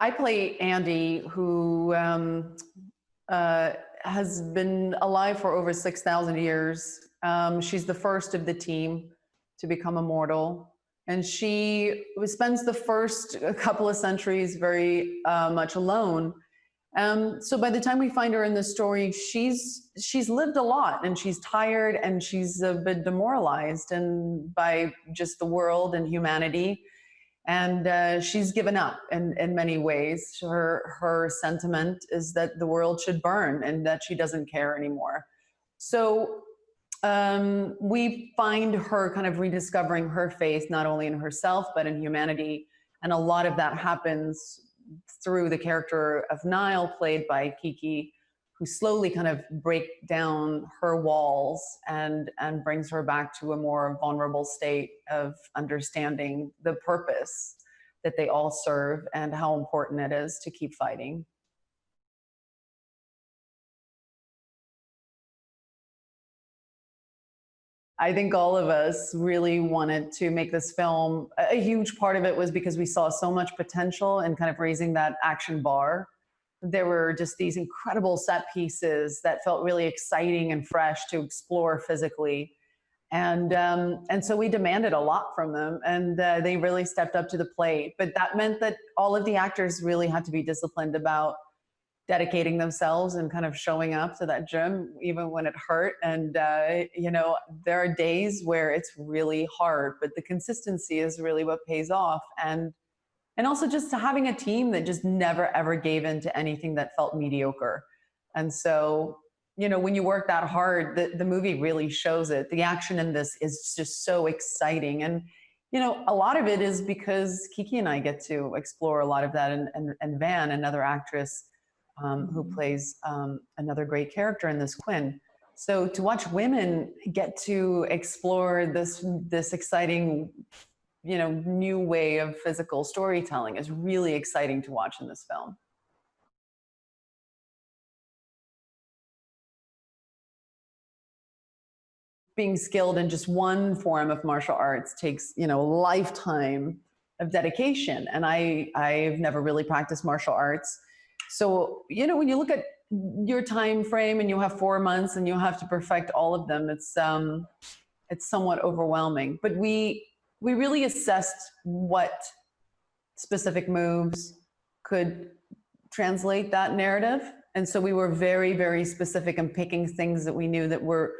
I play Andy, who has been alive for over 6,000 years. She's the first of the team to become immortal. And she spends the first couple of centuries very much alone. So by the time we find her in the story, she's lived a lot, and she's tired, and she's a bit demoralized and by just the world and humanity. And she's given up in many ways. Her sentiment is that the world should burn and that she doesn't care anymore. So we find her kind of rediscovering her faith, not only in herself, but in humanity. And a lot of that happens through the character of Nile, played by KiKi, who slowly kind of break down her walls and brings her back to a more vulnerable state of understanding the purpose that they all serve and how important it is to keep fighting. I think all of us really wanted to make this film. A huge part of it was because we saw so much potential in kind of raising that action bar. There were just these incredible set pieces that felt really exciting and fresh to explore physically. And so we demanded a lot from them, and they really stepped up to the plate. But that meant that all of the actors really had to be disciplined about dedicating themselves and kind of showing up to that gym, even when it hurt. And, there are days where it's really hard, but the consistency is really what pays off. And also just having a team that just never, ever gave in to anything that felt mediocre. And so, when you work that hard, the movie really shows it. The action in this is just so exciting. And, a lot of it is because KiKi and I get to explore a lot of that. And Van, another actress who plays another great character in this, Quinn. So to watch women get to explore this exciting, new way of physical storytelling is really exciting to watch in this film. Being skilled in just one form of martial arts takes, a lifetime of dedication. And I've never really practiced martial arts. So, when you look at your time frame and you have 4 months and you have to perfect all of them, it's somewhat overwhelming. But we really assessed what specific moves could translate that narrative. And so we were very, very specific in picking things that we knew that were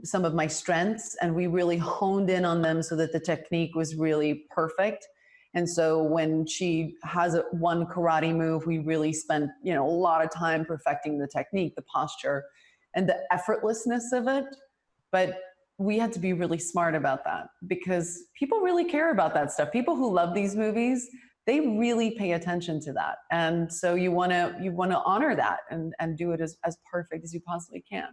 some of my strengths, and we really honed in on them so that the technique was really perfect. And so when she has one karate move, we really spent, a lot of time perfecting the technique, the posture, and the effortlessness of it. But we had to be really smart about that, because people really care about that stuff. People who love these movies, they really pay attention to that. And so you want to honor that and do it as perfect as you possibly can.